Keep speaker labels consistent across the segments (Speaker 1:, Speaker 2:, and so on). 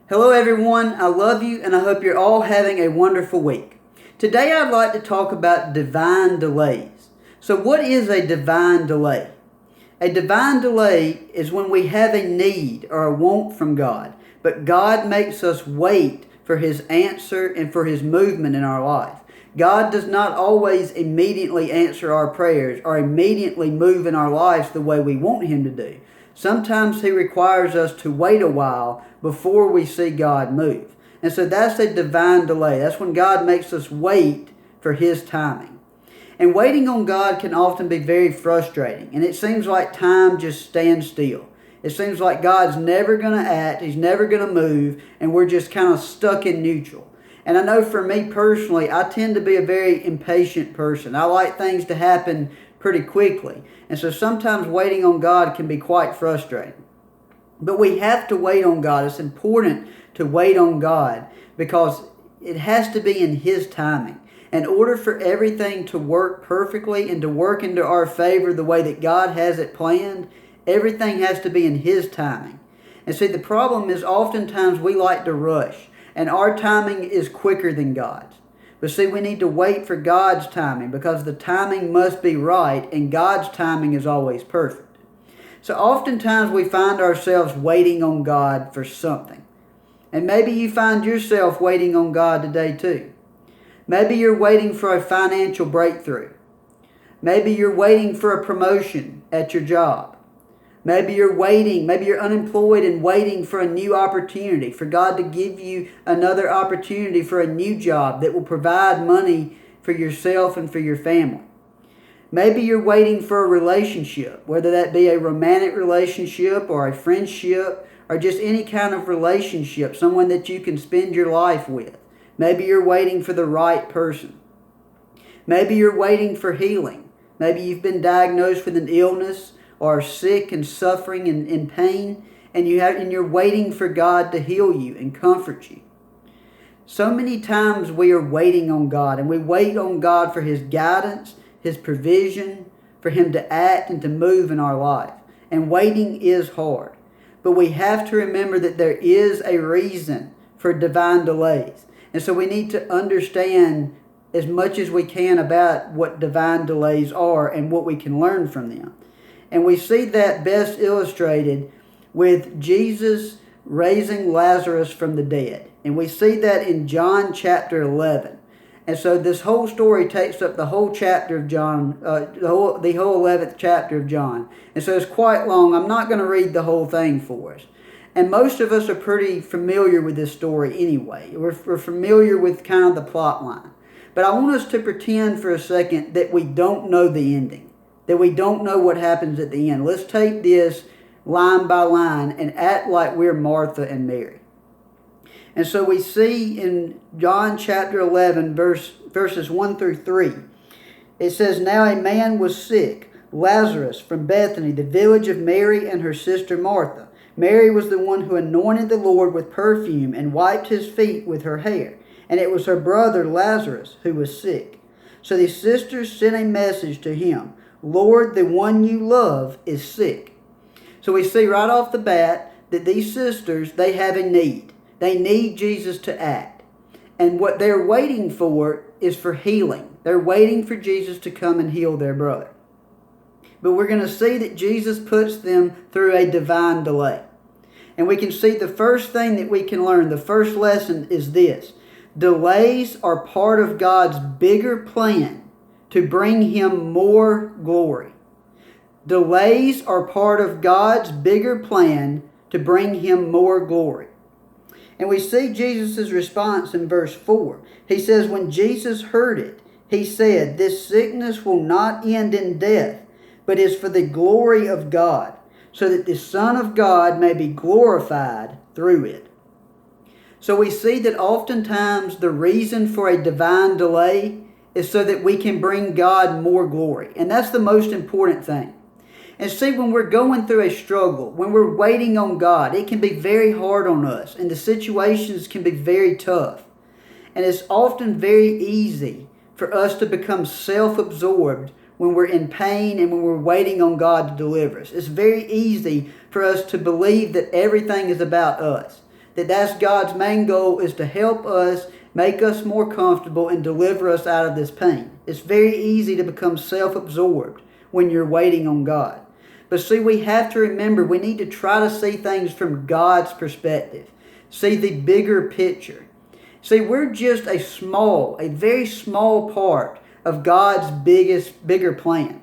Speaker 1: Hello everyone, I love you and I hope you're all having a wonderful week. Today I'd like to talk about divine delays. So what is a divine delay? A divine delay is when we have a need or a want from God, but God makes us wait for His answer and for His movement in our life. God does not always immediately answer our prayers or immediately move in our lives the way we want Him to do. Sometimes He requires us to wait a while before we see God move. And so that's a divine delay. That's when God makes us wait for His timing. And waiting on God can often be very frustrating. And it seems like time just stands still. It seems like God's never going to act. He's never going to move. And we're just kind of stuck in neutral. And I know for me personally, I tend to be a very impatient person. I like things to happen pretty quickly. And so sometimes waiting on God can be quite frustrating. But we have to wait on God. It's important to wait on God because it has to be in His timing. In order for everything to work perfectly and to work into our favor the way that God has it planned, everything has to be in His timing. And see, the problem is oftentimes we like to rush, and our timing is quicker than God's. But see, we need to wait for God's timing because the timing must be right, and God's timing is always perfect. So oftentimes we find ourselves waiting on God for something. And maybe you find yourself waiting on God today too. Maybe you're waiting for a financial breakthrough. Maybe you're waiting for a promotion at your job. Maybe you're unemployed and waiting for a new opportunity, for God to give you another opportunity for a new job that will provide money for yourself and for your family. Maybe you're waiting for a relationship, whether that be a romantic relationship or a friendship or just any kind of relationship, someone that you can spend your life with. Maybe you're waiting for the right person. Maybe you're waiting for healing. Maybe you've been diagnosed with an illness or are sick and suffering and in pain, and you're waiting for God to heal you and comfort you. So many times we are waiting on God, and we wait on God for His guidance, His provision, for Him to act and to move in our life. And waiting is hard. But we have to remember that there is a reason for divine delays. And so we need to understand as much as we can about what divine delays are and what we can learn from them. And we see that best illustrated with Jesus raising Lazarus from the dead. And we see that in John chapter 11. And so this whole story takes up the whole chapter of John, the whole 11th chapter of John. And so it's quite long. I'm not going to read the whole thing for us. And most of us are pretty familiar with this story anyway. We're familiar with kind of the plot line. But I want us to pretend for a second that we don't know the ending, that we don't know what happens at the end. Let's take this line by line and act like we're Martha and Mary. And so we see in John chapter 11, verses 1 through 3, it says, "Now a man was sick, Lazarus from Bethany, the village of Mary and her sister Martha. Mary was the one who anointed the Lord with perfume and wiped His feet with her hair. And it was her brother Lazarus who was sick. So the sisters sent a message to Him, 'Lord, the one you love is sick.'" So we see right off the bat that these sisters, they have a need. They need Jesus to act. And what they're waiting for is for healing. They're waiting for Jesus to come and heal their brother. But we're going to see that Jesus puts them through a divine delay. And we can see the first thing that we can learn, the first lesson is this: delays are part of God's bigger plan to bring Him more glory. Delays are part of God's bigger plan to bring Him more glory. And we see Jesus' response in verse 4. He says, "When Jesus heard it, He said, 'This sickness will not end in death, but is for the glory of God, so that the Son of God may be glorified through it.'" So we see that oftentimes the reason for a divine delay is so that we can bring God more glory. And that's the most important thing. And see, when we're going through a struggle, when we're waiting on God, it can be very hard on us, and the situations can be very tough. And it's often very easy for us to become self-absorbed when we're in pain and when we're waiting on God to deliver us. It's very easy for us to believe that everything is about us, That's God's main goal, is to help us, make us more comfortable, and deliver us out of this pain. It's very easy to become self-absorbed when you're waiting on God. But see, we have to remember we need to try to see things from God's perspective. See the bigger picture. See, we're just a very small part of God's bigger plan.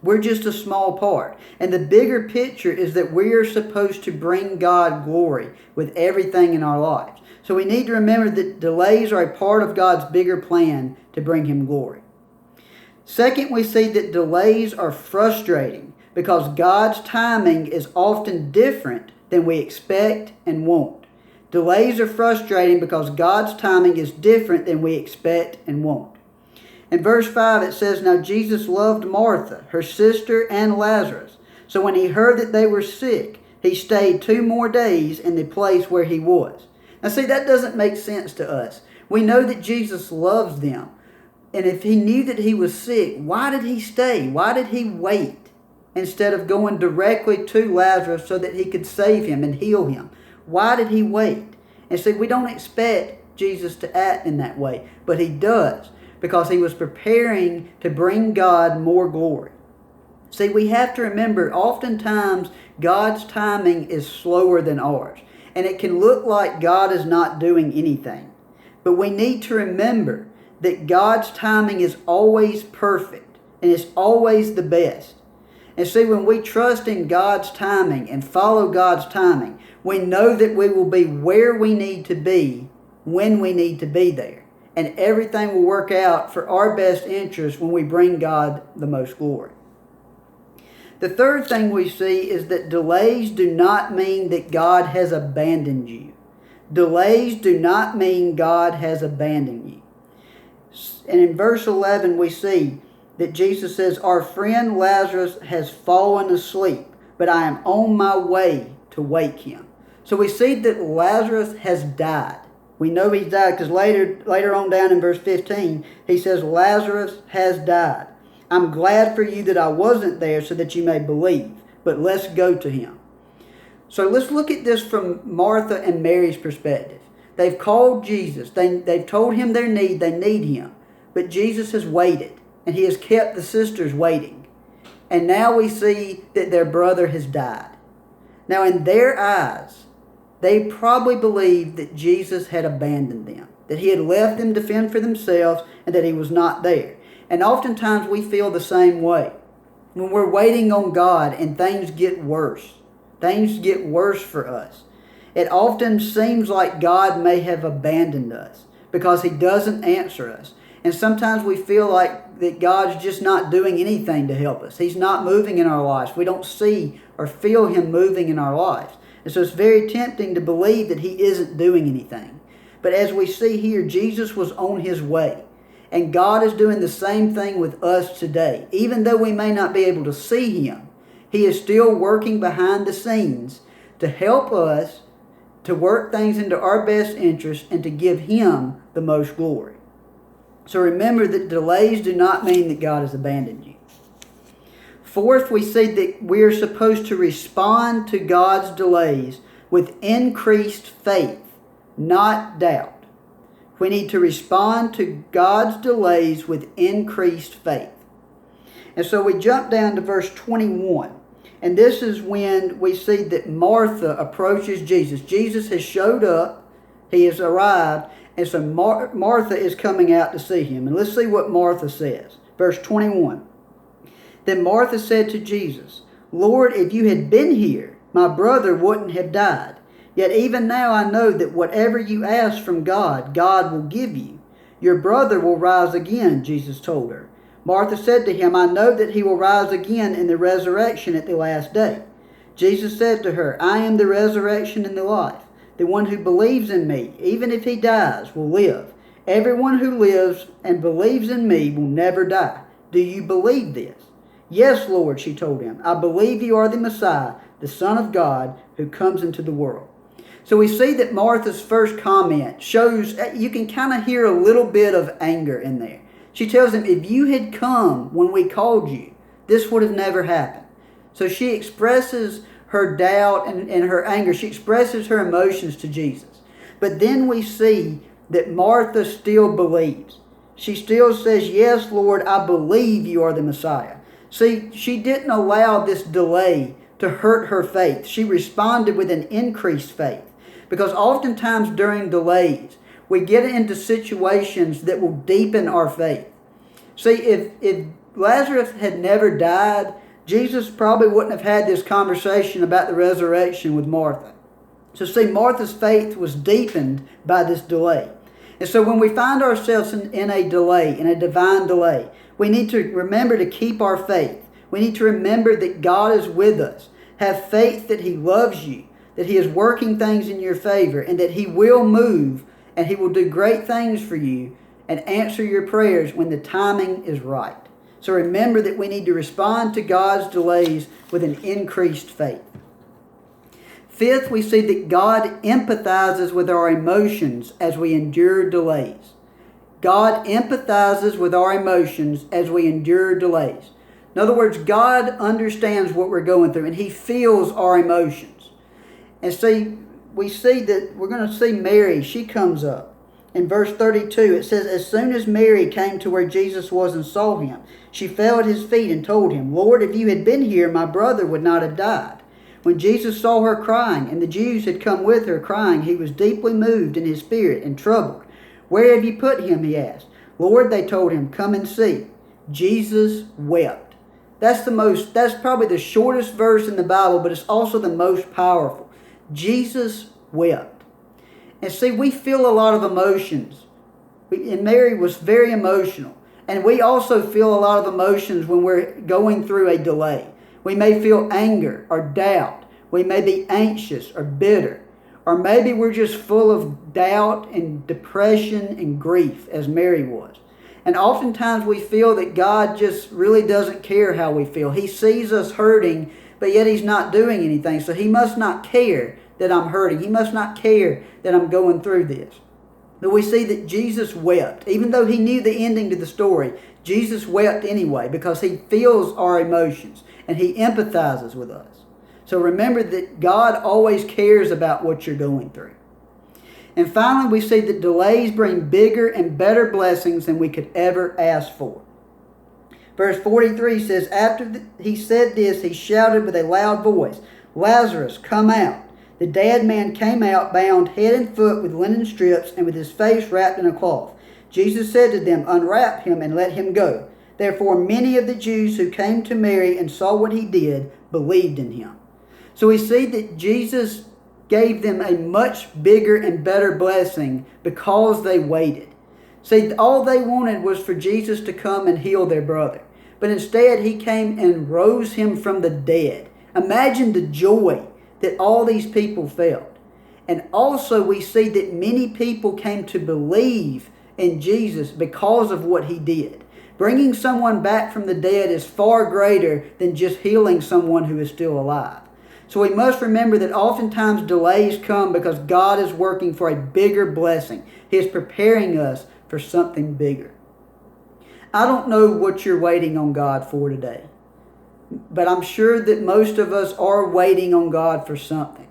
Speaker 1: We're just a small part. And the bigger picture is that we are supposed to bring God glory with everything in our lives. So we need to remember that delays are a part of God's bigger plan to bring Him glory. Second, we see that delays are frustrating because God's timing is often different than we expect and want. Delays are frustrating because God's timing is different than we expect and want. In verse 5 it says, "Now Jesus loved Martha, her sister, and Lazarus. So when He heard that they were sick, He stayed 2 more days in the place where He was." Now see, that doesn't make sense to us. We know that Jesus loves them. And if He knew that he was sick, why did He stay? Why did He wait instead of going directly to Lazarus so that He could save him and heal him? Why did He wait? And see, we don't expect Jesus to act in that way, but He does, because He was preparing to bring God more glory. See, we have to remember, oftentimes God's timing is slower than ours, and it can look like God is not doing anything. But we need to remember that God's timing is always perfect, and it's always the best. And see, when we trust in God's timing and follow God's timing, we know that we will be where we need to be when we need to be there. And everything will work out for our best interest when we bring God the most glory. The third thing we see is that delays do not mean that God has abandoned you. Delays do not mean God has abandoned you. And in verse 11 we see that Jesus says, "Our friend Lazarus has fallen asleep, but I am on my way to wake him." So we see that Lazarus has died. We know he's died because later on down in verse 15, he says, "Lazarus has died. I'm glad for you that I wasn't there so that you may believe, but let's go to him." So let's look at this from Martha and Mary's perspective. They've called Jesus. They've told him their need. They need him. But Jesus has waited, and he has kept the sisters waiting. And now we see that their brother has died. Now in their eyes, they probably believed that Jesus had abandoned them, that he had left them to fend for themselves, and that he was not there. And oftentimes we feel the same way. When we're waiting on God and things get worse for us, it often seems like God may have abandoned us because he doesn't answer us. And sometimes we feel like that God's just not doing anything to help us. He's not moving in our lives. We don't see or feel him moving in our lives. And so it's very tempting to believe that he isn't doing anything. But as we see here, Jesus was on his way. And God is doing the same thing with us today. Even though we may not be able to see him, he is still working behind the scenes to help us to work things into our best interest and to give him the most glory. So remember that delays do not mean that God has abandoned you. Fourth, we see that we are supposed to respond to God's delays with increased faith, not doubt. We need to respond to God's delays with increased faith. And so we jump down to verse 21. And this is when we see that Martha approaches Jesus. Jesus has showed up. He has arrived. And so Martha is coming out to see him. And let's see what Martha says. Verse 21. Then Martha said to Jesus, "Lord, if you had been here, my brother wouldn't have died. Yet even now I know that whatever you ask from God, God will give you. Your brother will rise again," Jesus told her. Martha said to him, "I know that he will rise again in the resurrection at the last day." Jesus said to her, "I am the resurrection and the life. The one who believes in me, even if he dies, will live. Everyone who lives and believes in me will never die. Do you believe this?" "Yes, Lord," she told him. "I believe you are the Messiah, the Son of God, who comes into the world." So we see that Martha's first comment shows, you can kind of hear a little bit of anger in there. She tells him, if you had come when we called you, this would have never happened. So she expresses her doubt and her anger. She expresses her emotions to Jesus. But then we see that Martha still believes. She still says, yes, Lord, I believe you are the Messiah. See, she didn't allow this delay to hurt her faith. She responded with an increased faith. Because oftentimes during delays, we get into situations that will deepen our faith. See, if Lazarus had never died, Jesus probably wouldn't have had this conversation about the resurrection with Martha. So see, Martha's faith was deepened by this delay. And so when we find ourselves in a delay, in a divine delay, we need to remember to keep our faith. We need to remember that God is with us. Have faith that He loves you, that He is working things in your favor, and that He will move and He will do great things for you and answer your prayers when the timing is right. So remember that we need to respond to God's delays with an increased faith. Fifth, we see that God empathizes with our emotions as we endure delays. God empathizes with our emotions as we endure delays. In other words, God understands what we're going through and He feels our emotions. And see, we see that we're going to see Mary, she comes up. In verse 32, it says, as soon as Mary came to where Jesus was and saw Him, she fell at His feet and told Him, Lord, if you had been here, my brother would not have died. When Jesus saw her crying, and the Jews had come with her crying, He was deeply moved in His spirit and troubled. Where have you put him? He asked. Lord, they told him, come and see. Jesus wept. That's probably the shortest verse in the Bible, but it's also the most powerful. Jesus wept. And see, we feel a lot of emotions. And Mary was very emotional. And we also feel a lot of emotions when we're going through a delay. We may feel anger or doubt. We may be anxious or bitter. Or maybe we're just full of doubt and depression and grief, as Mary was. And oftentimes we feel that God just really doesn't care how we feel. He sees us hurting, but yet He's not doing anything. So He must not care that I'm hurting. He must not care that I'm going through this. But we see that Jesus wept. Even though He knew the ending to the story, Jesus wept anyway because He feels our emotions and He empathizes with us. So remember that God always cares about what you're going through. And finally, we see that delays bring bigger and better blessings than we could ever ask for. Verse 43 says, after He said this, He shouted with a loud voice, Lazarus, come out. The dead man came out, bound head and foot with linen strips and with his face wrapped in a cloth. Jesus said to them, unwrap him and let him go. Therefore many of the Jews who came to Mary and saw what He did believed in Him. So we see that Jesus gave them a much bigger and better blessing because they waited. See, all they wanted was for Jesus to come and heal their brother. But instead, He came and rose him from the dead. Imagine the joy that all these people felt. And also we see that many people came to believe in Jesus because of what He did. Bringing someone back from the dead is far greater than just healing someone who is still alive. So we must remember that oftentimes delays come because God is working for a bigger blessing. He is preparing us for something bigger. I don't know what you're waiting on God for today, but I'm sure that most of us are waiting on God for something.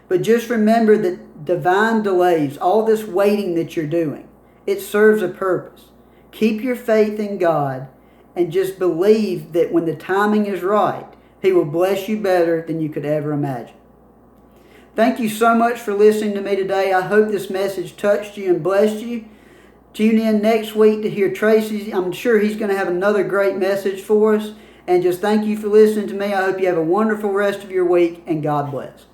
Speaker 1: But just remember that divine delays, all this waiting that you're doing, it serves a purpose. Keep your faith in God and just believe that when the timing is right, He will bless you better than you could ever imagine. Thank you so much for listening to me today. I hope this message touched you and blessed you. Tune in next week to hear Tracy. I'm sure he's going to have another great message for us. And just thank you for listening to me. I hope you have a wonderful rest of your week, and God bless.